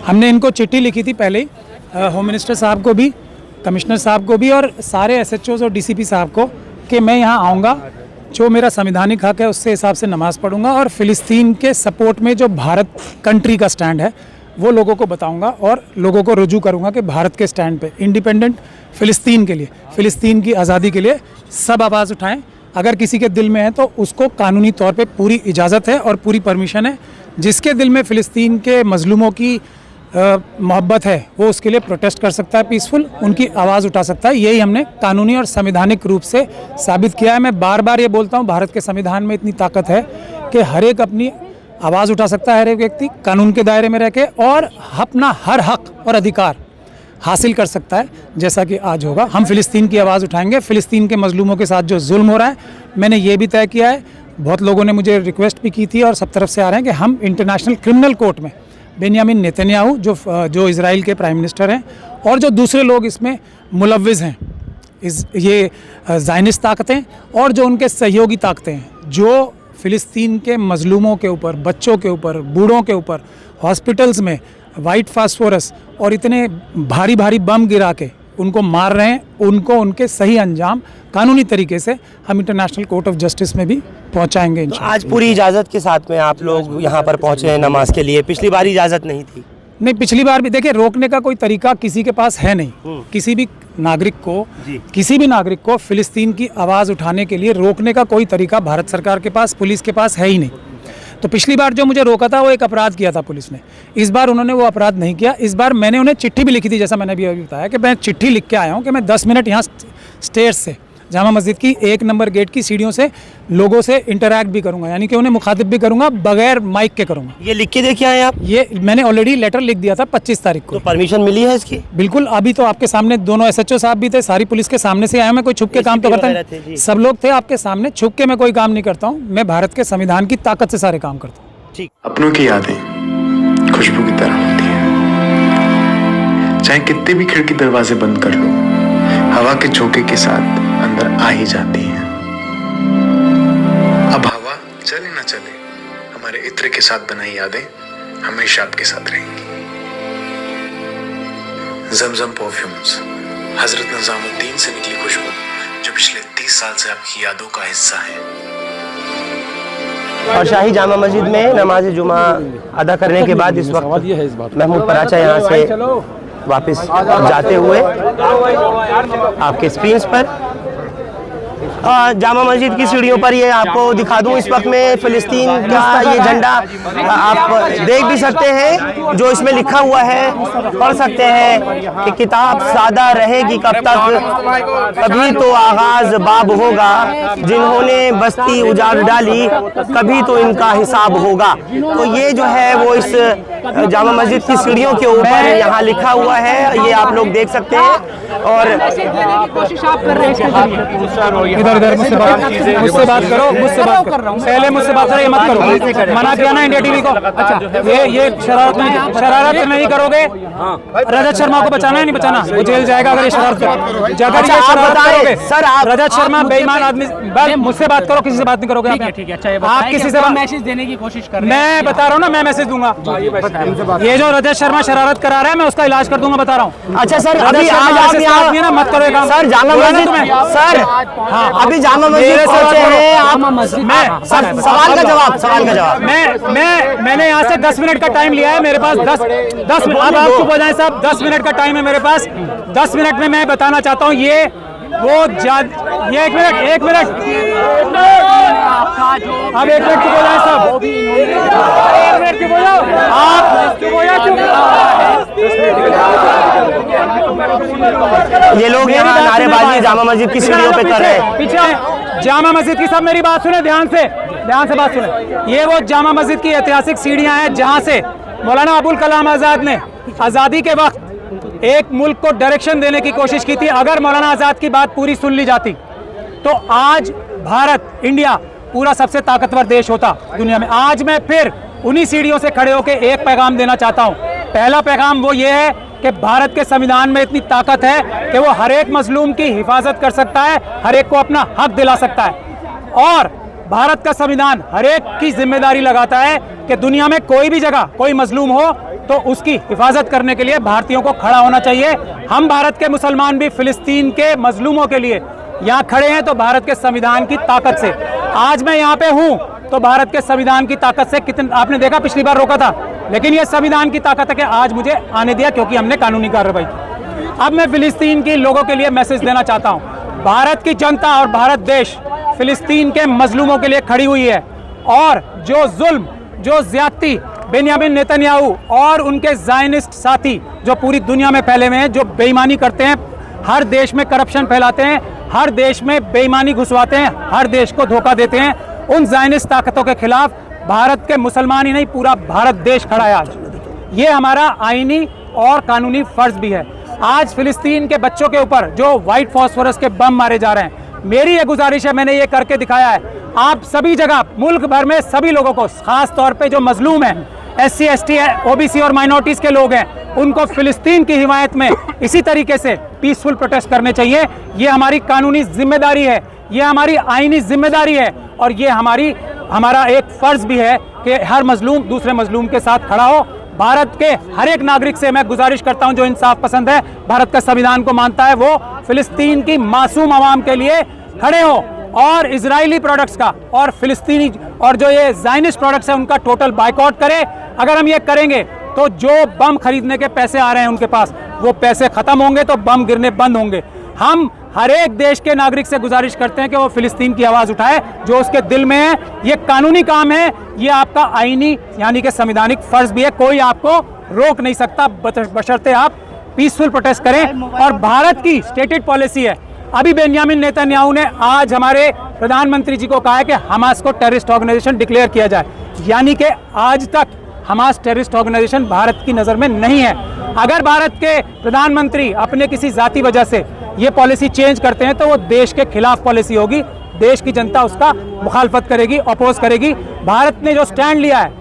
हमने इनको चिट्ठी लिखी थी पहले ही, होम मिनिस्टर साहब को भी, कमिश्नर साहब को भी और सारे एसएचओज और डीसीपी साहब को, कि मैं यहाँ आऊँगा, जो मेरा संवैधानिक हक है उससे हिसाब से नमाज़ पढ़ूंगा और फ़िलिस्तीन के सपोर्ट में जो भारत कंट्री का स्टैंड है वो लोगों को बताऊंगा और लोगों को रुजू करूंगा कि भारत के स्टैंड पे इंडिपेंडेंट फ़िलिस्तीन के लिए, फ़िलिस्तीन की आज़ादी के लिए सब आवाज़ उठाएं। अगर किसी के दिल में है तो उसको कानूनी तौर पे पूरी इजाज़त है और पूरी परमिशन है। जिसके दिल में फ़िलिस्तीन के मज़लूमों की मोहब्बत है वो उसके लिए प्रोटेस्ट कर सकता है, पीसफुल, उनकी आवाज़ उठा सकता है। यही हमने कानूनी और संवैधानिक रूप से साबित किया है। मैं बार बार ये बोलता हूँ, भारत के संविधान में इतनी ताकत है कि हर एक अपनी आवाज़ उठा सकता है, हर एक व्यक्ति कानून के दायरे में रह के, और अपना हर हक और अधिकार हासिल कर सकता है, जैसा कि आज होगा। हम फ़िलिस्तीन की आवाज़ उठाएंगे, फ़िलिस्तीन के मज़लूमों के साथ जो जुल्म हो रहा है, मैंने ये भी तय किया है, बहुत लोगों ने मुझे रिक्वेस्ट भी की थी और सब तरफ से आ रहे हैं कि हम इंटरनेशनल क्रिमिनल कोर्ट में बेंयामिन नेतन्याहू जो इज़राइल के प्राइम मिनिस्टर हैं और जो दूसरे लोग इसमें मुलव्विज़ हैं, ये ज़ायनिस्ट ताकतें और जो उनके सहयोगी ताकतें हैं, जो फ़िलिस्तीन के मज़लूमों के ऊपर, बच्चों के ऊपर, बूढ़ों के ऊपर हॉस्पिटल्स में वाइट फास्फोरस और इतने भारी भारी बम गिरा के उनको मार रहे हैं, उनको उनके सही अंजाम कानूनी तरीके से हम इंटरनेशनल कोर्ट ऑफ जस्टिस में भी पहुंचाएंगे। तो आज पूरी इजाज़त के साथ में आप लोग यहाँ पर पहुँचे हैं नमाज के लिए, पिछली बार इजाज़त नहीं थी? नहीं, पिछली बार भी देखिए, रोकने का कोई तरीका किसी के पास है नहीं। किसी भी नागरिक को फ़िलिस्तीन की आवाज़ उठाने के लिए रोकने का कोई तरीका भारत सरकार के पास, पुलिस के पास है ही नहीं। तो पिछली बार जो मुझे रोका था वो एक अपराध किया था पुलिस ने, इस बार उन्होंने वो अपराध नहीं किया। इस बार मैंने उन्हें चिट्ठी भी लिखी थी, जैसा मैंने अभी बताया कि मैं चिट्ठी लिख के आया हूँ कि मैं 10 मिनट यहाँ स्टेयर्स से, जामा मस्जिद की 1 नंबर गेट की सीढ़ियों से लोगों से इंटरैक्ट भी करूंगा, यानी कि उन्हें मुखातिब भी करूंगा, बगैर माइक के करूंगा। ये लिख के देखे आए आप? ये मैंने ऑलरेडी लेटर लिख दिया था 25 तारीख को। तो परमिशन मिली है इसकी? बिल्कुल, अभी तो आपके सामने दोनों एसएचओ साहब भी थे, सारी पुलिस के सामने से आया। मैं कोई छुप के काम तो करता नहीं, सब लोग थे आपके सामने, छुप के मैं कोई काम नहीं करता हूँ। मैं भारत के संविधान की ताकत से सारे काम करता हूँ। ठीक। अपनों की यादें खुशबू की तरह होती हैं, चाहे कितने भी खिड़की दरवाजे बंद कर लो, हवा के झोंके के साथ अंदर आ ही जाती हैं। अब हवा चले ना चले, हमारे इत्र के साथ बनाई यादें हमेशा आपके साथ रहेंगी। ज़मज़म परफ्यूम्स, हजरत निजामुद्दीन से निकली खुशबू जो पिछले 30 साल से आपकी यादों का हिस्सा है। और शाही जामा मस्जिद में नमाज जुमा अदा करने के बाद इस वक्त महमूद पराचा यहाँ से वापस जाते हुए आपके स्क्रीन पर जामा मस्जिद की सीढ़ियों पर ये आपको दिखा दूं, इस वक्त में फ़िलिस्तीन का ये झंडा आप देख भी सकते हैं, जो इसमें लिखा हुआ है, पढ़ सकते हैं कि किताब सादा रहेगी कब तक, कभी तो आगाज बाब होगा, जिन्होंने बस्ती उजाड़ डाली कभी तो इनका हिसाब होगा। तो ये जो है वो इस जामा मस्जिद की सीढ़ियों के ऊपर यहाँ लिखा हुआ है, ये आप लोग देख सकते हैं। और कोशिश आप कर रहे हैं, इधर मुझसे बात करो, मुझसे बात कर रहा हूँ, पहले मुझसे बात करो, ये मत करो, मना किया ना इंडिया टीवी को। अच्छा, ये शरारत नहीं करोगे। रजत शर्मा को बचाना है, नहीं बचाना, वो जेल जाएगा अगर ये शरारत करोगे। सर, रजत शर्मा बेईमान आदमी, मुझसे बात करो, किसी से बात नहीं करोगे आप किसी से मैसेज देने की कोशिश कर रहे हैं। मैं बता रहा हूँ ना, मैं मैसेज दूंगा। ये जो रजत शर्मा शरारत करा रहा है, मैं उसका इलाज कर दूंगा, बता रहा हूँ। अच्छा सर, अभी आप ना मत करो काम। सर जामा मस्जिद में, सर हाँ, अभी जामा मस्जिद पहुंचे हैं आप। मैं सवाल का जवाब मैंने यहाँ से 10 मिनट का टाइम लिया है, मेरे पास 10 मिनट। अब आप चुप हो जाएं साहब, 10 मिनट का टाइम है मेरे पास। 10 मिनट में मैं बताना चाहता हूँ, ये एक मिनट अब 1 मिनट चुप हो जाए सब, 1 मिनट चुप हो जाओ आप, चुप हो जाओ। ये लोग यहाँ नारेबाजी जामा मस्जिद की सीढ़ियों पे कर रहे हैं। पीछे जामा मस्जिद की, सब मेरी बात सुने, ध्यान से बात सुने। ये वो जामा मस्जिद की ऐतिहासिक सीढ़ियाँ हैं जहाँ से मौलाना अबुल कलाम आज़ाद ने आज़ादी के वक्त एक मुल्क को डायरेक्शन देने की कोशिश की थी। अगर मौलाना आज़ाद की बात पूरी सुन ली जाती तो आज भारत, इंडिया पूरा सबसे ताकतवर देश होता दुनिया में। आज मैं फिर उन्हीं सीढ़ियों से खड़े होकर एक पैगाम देना चाहता हूँ। पहला पैगाम वो ये है कि भारत के संविधान में इतनी ताकत है कि वो हर एक मजलूम की हिफाजत कर सकता है, हर एक को अपना हक दिला सकता है। और भारत का संविधान हर एक की जिम्मेदारी लगाता है कि दुनिया में कोई भी जगह कोई मजलूम हो तो उसकी हिफाजत करने के लिए भारतीयों को खड़ा होना चाहिए। हम भारत के मुसलमान भी फिलिस्तीन के मजलूमों के लिए यहाँ खड़े हैं, तो भारत के संविधान की ताकत से। आज मैं यहाँ पे हूँ तो भारत के संविधान की ताकत से। कितने आपने देखा पिछली बार रोका था, लेकिन ये संविधान की ताकत है कि आज मुझे आने दिया क्योंकि हमने कानूनी कार्रवाई की। अब मैं फिलिस्तीन के लोगों के लिए मैसेज देना चाहता हूँ। भारत की जनता और भारत देश फिलिस्तीन के मजलूमों के लिए खड़ी हुई है, और जो जुल्म, जो ज्यादती बेंयामिन नेतन्याहू और उनके ज़ायनिस्ट साथी जो पूरी दुनिया में फैले हुए हैं, जो बेईमानी करते हैं, हर देश में करप्शन फैलाते हैं, हर देश में बेईमानी घुसवाते हैं, हर देश को धोखा देते हैं, उन ज़ायनिस्ट ताकतों के खिलाफ भारत के मुसलमान ही नहीं, पूरा भारत देश खड़ा है आज। ये हमारा आईनी और कानूनी फर्ज भी है। आज फिलिस्तीन के बच्चों के ऊपर जो वाइट फॉस्फोरस के बम मारे जा रहे हैं, मेरी ये गुजारिश है, मैंने ये करके दिखाया है। आप सभी जगह मुल्क भर में सभी लोगों को, खास तौर पे जो मजलूम हैं, SC ST है, OBC और माइनॉरिटीज के लोग हैं, उनको फिलिस्तीन की हिमायत में इसी तरीके से पीसफुल प्रोटेस्ट करने चाहिए। ये हमारी कानूनी जिम्मेदारी है, ये हमारी आईनी जिम्मेदारी है, और ये हमारा एक फर्ज भी है कि हर मजलूम दूसरे मजलूम के साथ खड़ा हो। भारत के हर एक नागरिक से मैं गुजारिश करता हूं जो इंसाफ पसंद है, भारत का संविधान को मानता है, वो फिलिस्तीन की मासूम आवाम के लिए खड़े हो, और इजरायली प्रोडक्ट्स का और फिलिस्तीनी और जो ये ज़ायनिस्ट प्रोडक्ट्स है उनका टोटल बाइकआउट करें। अगर हम ये करेंगे तो जो बम खरीदने के पैसे आ रहे हैं उनके पास, वो पैसे खत्म होंगे तो बम गिरने बंद होंगे। हम हर एक देश के नागरिक से गुजारिश करते हैं कि वो फिलिस्तीन की आवाज़ उठाए जो उसके दिल में है। ये कानूनी काम है, ये आपका आईनी यानी कि संवैधानिक फर्ज भी है। कोई आपको रोक नहीं सकता बशर्ते आप पीसफुल प्रोटेस्ट करें। और भारत की स्टेटेड पॉलिसी है, अभी बेंयामिन नेतन्याहू ने आज हमारे प्रधानमंत्री जी को कहा है कि हमास को टेररिस्ट ऑर्गेनाइजेशन डिक्लेयर किया जाए, यानी कि आज तक हमास टेररिस्ट ऑर्गेनाइजेशन भारत की नज़र में नहीं है। अगर भारत के प्रधानमंत्री अपने किसी जाती वजह से ये पॉलिसी चेंज करते हैं तो वो देश के खिलाफ पॉलिसी होगी, देश की जनता उसका मुखालफत करेगी, अपोज करेगी। भारत ने जो स्टैंड लिया है,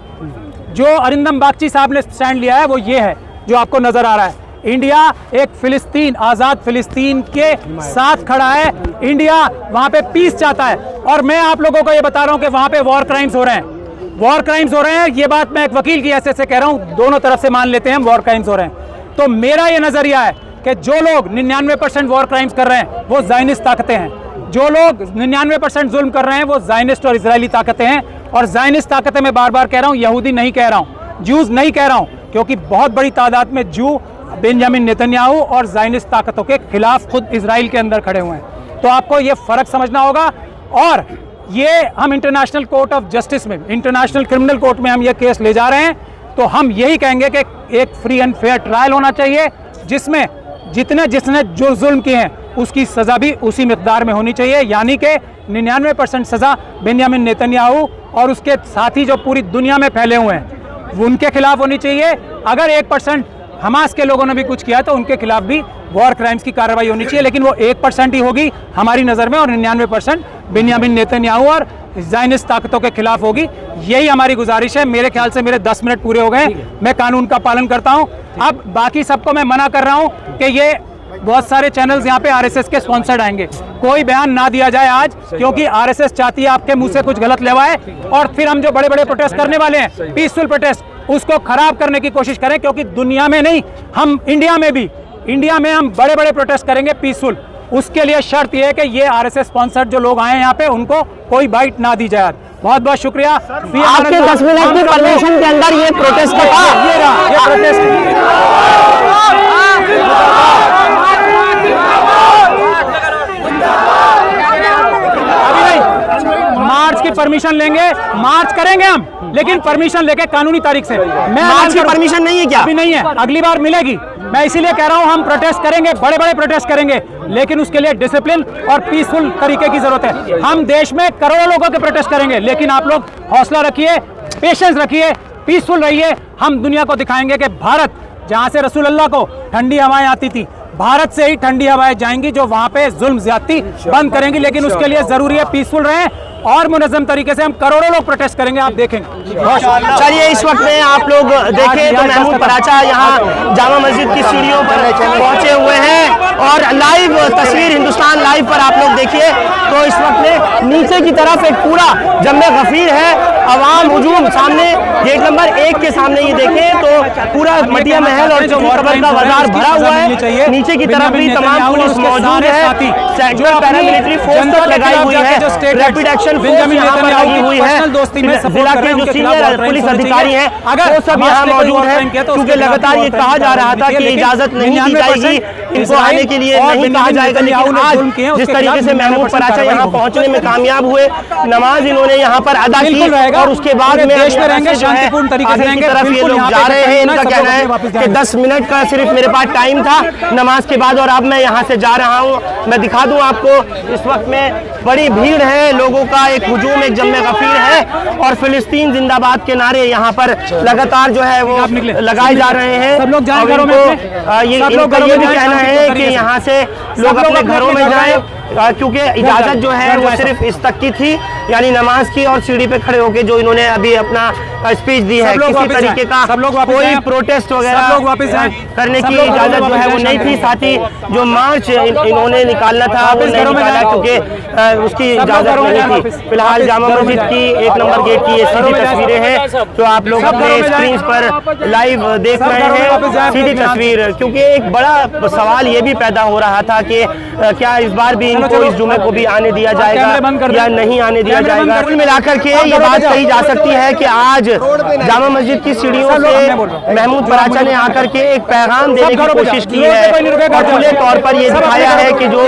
जो अरिंदम बागची साहब ने स्टैंड लिया है, वो ये है जो आपको नजर आ रहा है। इंडिया एक फिलिस्तीन, आज़ाद फिलिस्तीन के साथ खड़ा है। इंडिया वहाँ पे पीस चाहता है, और मैं आप लोगों को ये बता रहा हूँ कि वहाँ पे वॉर क्राइम्स हो रहे हैं, वॉर क्राइम्स हो रहे हैं। ये बात मैं एक वकील की हैसियत से कह रहा हूँ, दोनों तरफ से मान लेते हैं वॉर क्राइम्स हो रहे हैं। तो मेरा ये नज़रिया है कि जो लोग 99% वॉर क्राइम्स कर रहे हैं वो ज़ायनिस्ट ताकतें हैं, जो लोग 99% जुल्म कर रहे हैं वो ज़ायनिस्ट और इजरायली ताकतें हैं। और ज़ायनिस्ट ताकतें मैं बार बार कह रहा हूँ, यहूदी नहीं कह रहा हूँ, ज्यूज़ नहीं कह रहा हूँ, क्योंकि बहुत बड़ी तादाद में जू बेंयामिन नेतन्याहू और ज़ायनिस्ट ताकतों के खिलाफ खुद इजराइल के अंदर खड़े हुए हैं। तो आपको ये फ़र्क समझना होगा। और ये हम इंटरनेशनल कोर्ट ऑफ जस्टिस में, इंटरनेशनल क्रिमिनल कोर्ट में हम ये केस ले जा रहे हैं, तो हम यही कहेंगे कि एक फ्री एंड फेयर ट्रायल होना चाहिए, जिसमें जिसने जो जुल्म किए हैं उसकी सज़ा भी उसी मिकदार में होनी चाहिए, यानी कि 99% सज़ा बेंयामिन नेतन्याहू और उसके साथी जो पूरी दुनिया में फैले हुए हैं उनके खिलाफ होनी चाहिए। अगर 1% हमास के लोगों ने भी कुछ किया तो उनके खिलाफ भी वॉर क्राइम्स की कार्रवाई होनी चाहिए, लेकिन वो 1% ही होगी हमारी नज़र में, और 99% बेंयामिन नेतन्याहू और ज़ायनिस्ट ताकतों के खिलाफ होगी। यही हमारी गुजारिश है। मेरे ख्याल से मेरे 10 मिनट पूरे हो गए, मैं कानून का पालन करता हूं। अब बाकी सबको मैं मना कर रहा हूं कि ये बहुत सारे चैनल्स यहाँ पे RSS के स्पॉन्सर्ड आएंगे, कोई बयान ना दिया जाए आज, क्योंकि RSS चाहती है आपके मुंह से कुछ गलत लेवाए, और फिर हम जो बड़े बड़े प्रोटेस्ट करने वाले हैं, पीसफुल प्रोटेस्ट, उसको खराब करने की कोशिश करें। क्योंकि दुनिया में नहीं, हम इंडिया में हम बड़े बड़े प्रोटेस्ट करेंगे पीसफुल। उसके लिए शर्त यह है कि ये RSS स्पॉन्सर्ड जो लोग आए हैं यहाँ पे, उनको कोई बाइट ना दी जाए। बहुत बहुत शुक्रिया। आपके 10 मिनट की परमिशन के अंदर ये प्रोटेस्ट मार्च की परमिशन लेंगे, मार्च करेंगे हम, लेकिन परमिशन लेके कानूनी तारीख से। मैं मार्च की परमिशन नहीं है क्या? अभी नहीं है, अगली बार मिलेगी। मैं इसीलिए कह रहा हूं हम प्रोटेस्ट करेंगे, बड़े बड़े प्रोटेस्ट करेंगे, लेकिन उसके लिए डिसिप्लिन और पीसफुल तरीके की जरूरत है। हम देश में करोड़ों लोगों के प्रोटेस्ट करेंगे, लेकिन आप लोग हौसला रखिए, पेशेंस रखिए, पीसफुल रहिए। हम दुनिया को दिखाएंगे कि भारत, जहां से रसूल अल्लाह को ठंडी हवाएं आती थी, भारत से ही ठंडी हवाएं जाएंगी जो वहां पे जुल्म ज्यादती बंद करेंगी। लेकिन उसके लिए जरूरी है पीसफुल रहें, और मुनज़्ज़म तरीके से हम करोड़ों लोग प्रोटेस्ट करेंगे, आप देखेंगे। चलिए इस वक्त में आप लोग देखें तो महमूद पराचा यहाँ जामा मस्जिद की सीढ़ियों पर पहुंचे हुए हैं और लाइव तस्वीर हिंदुस्तान लाइव पर आप लोग देखिए तो इस वक्त में नीचे की तरफ एक पूरा जम्मे गफीर है, अवाम हुजूम सामने गेट नंबर 1 के सामने ये देखें तो पूरा मटिया महल और चौखबर का बाजार भरा हुआ है। नीचे की तरफ भी तमाम पुलिस मौजूद है, सेंट्रल पैरामिलिट्री फोर्स तक लगाई हुई है, रैपिड एक्शन फोर्स यहाँ पर लगी हुई है, जिला के जो सीनियर पुलिस अधिकारी हैं वो सब यहाँ मौजूद है, क्योंकि लगातार ये कहा जा रहा था कि इजाजत नहीं दी जाएगी, इनको आने के लिए नहीं कहा जाएगा। लेकिन आज जिस तरीके से महमूद पराचा यहाँ पहुँचने में कामयाब हुए, नमाज इन्होंने यहाँ पर अदा की और उसके बाद में देश में रहेंगे, शांतिपूर्ण तरीके से रहेंगे। तरफ ये लोग जा रहे हैं। इनका कहना है कि 10 मिनट का सिर्फ मेरे पास टाइम था नमाज के बाद और अब मैं यहाँ से जा रहा हूँ। मैं दिखा दूँ आपको, इस वक्त में बड़ी भीड़ है, लोगों का एक हुजूम, एक जम्मे गफीर है और फिलिस्तीन जिंदाबाद के नारे यहाँ पर लगातार जो है वो लगाए जा रहे हैं। सब लोग जाएं घरों में, ये भी कहना है कि यहाँ से लोग अपने घरों में जाएं, क्योंकि इजाजत जो है वो सिर्फ इस तक की थी, यानी नमाज की और सीढ़ी पे खड़े होकर जो इन्होंने अभी अपना स्पीच दी है, किसी तरीके का कोई प्रोटेस्ट वगैरह करने की इजाजत जो है वो नहीं थी। साथ ही जो मार्च इन्होंने निकालना था वो नहीं निकाला क्योंकि उसकी इजाजत नहीं थी। फिलहाल जामा मस्जिद की 1 नंबर गेट की ये सीधी तस्वीरें हैं जो आप लोग अपने स्क्रीन पर लाइव देख रहे हैं, सीधी तस्वीर। क्योंकि एक बड़ा सवाल ये भी पैदा हो रहा था कि क्या इस बार भी इनको इस जुमे को भी आने दिया जाएगा या नहीं आने दिया जाएगा। कुल मिलाकर के ये बात कही जा सकती है कि आज जामा मस्जिद की सीढ़ियों से महमूद पराचा ने आकर के एक पैगाम देने की कोशिश की है और खुले तौर पर यह दिखाया है कि जो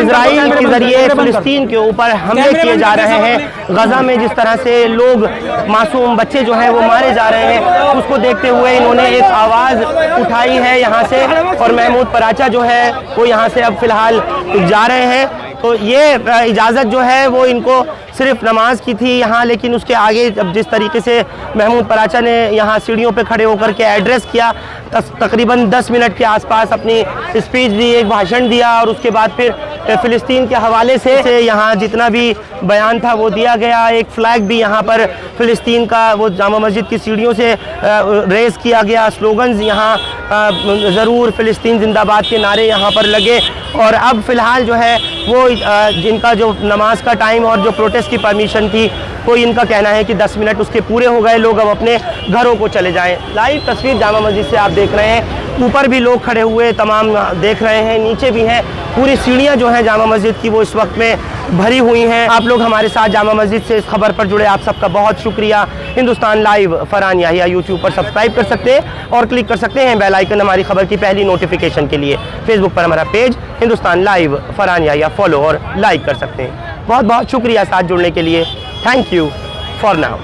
इजराइल के जरिए फिलिस्तीन के ऊपर हमले किए जा रहे हैं, गजा में जिस तरह से लोग मासूम बच्चे जो हैं वो मारे जा रहे हैं, उसको देखते हुए इन्होंने एक आवाज़ उठाई है यहाँ से और महमूद पराचा जो है वो यहाँ से अब फिलहाल जा रहे हैं। तो ये इजाज़त जो है वो इनको सिर्फ नमाज की थी यहाँ, लेकिन उसके आगे अब जिस तरीके से महमूद पराचा ने यहाँ सीढ़ियों पे खड़े होकर के एड्रेस किया, तकरीबन 10 मिनट के आसपास अपनी स्पीच दी, एक भाषण दिया और उसके बाद फिर फ़िलिस्तीन के हवाले से यहाँ जितना भी बयान था वो दिया गया। एक फ्लैग भी यहाँ पर फ़िलिस्तीन का वो जामा मस्जिद की सीढ़ियों से रेज़ किया गया। स्लोगन्स यहाँ ज़रूर फ़िलिस्तीन जिंदाबाद के नारे यहाँ पर लगे और अब फ़िलहाल जो है वो जिनका जो नमाज का टाइम और जो प्रोटेस्ट की परमिशन थी तो इनका कहना है कि 10 मिनट उसके पूरे हो गए, लोग अब अपने घरों को चले जाएं। लाइव तस्वीर जामा मस्जिद से आप देख रहे हैं, ऊपर भी लोग खड़े हुए तमाम देख रहे हैं, नीचे भी हैं, पूरी सीढ़ियां जो हैं जामा मस्जिद की वो इस वक्त में भरी हुई हैं। आप लोग हमारे साथ जामा मस्जिद से इस खबर पर जुड़े, आप सबका बहुत शुक्रिया। हिंदुस्तान लाइव फरहान याहिया यूट्यूब पर सब्सक्राइब कर सकते हैं और क्लिक कर सकते हैं बेल आइकन हमारी खबर की पहली नोटिफिकेशन के लिए। फेसबुक पर हमारा page Hindustan live Farhan Yahiya follow और लाइक कर सकते हैं। बहुत बहुत शुक्रिया साथ जुड़ने के लिए। Thank you for now.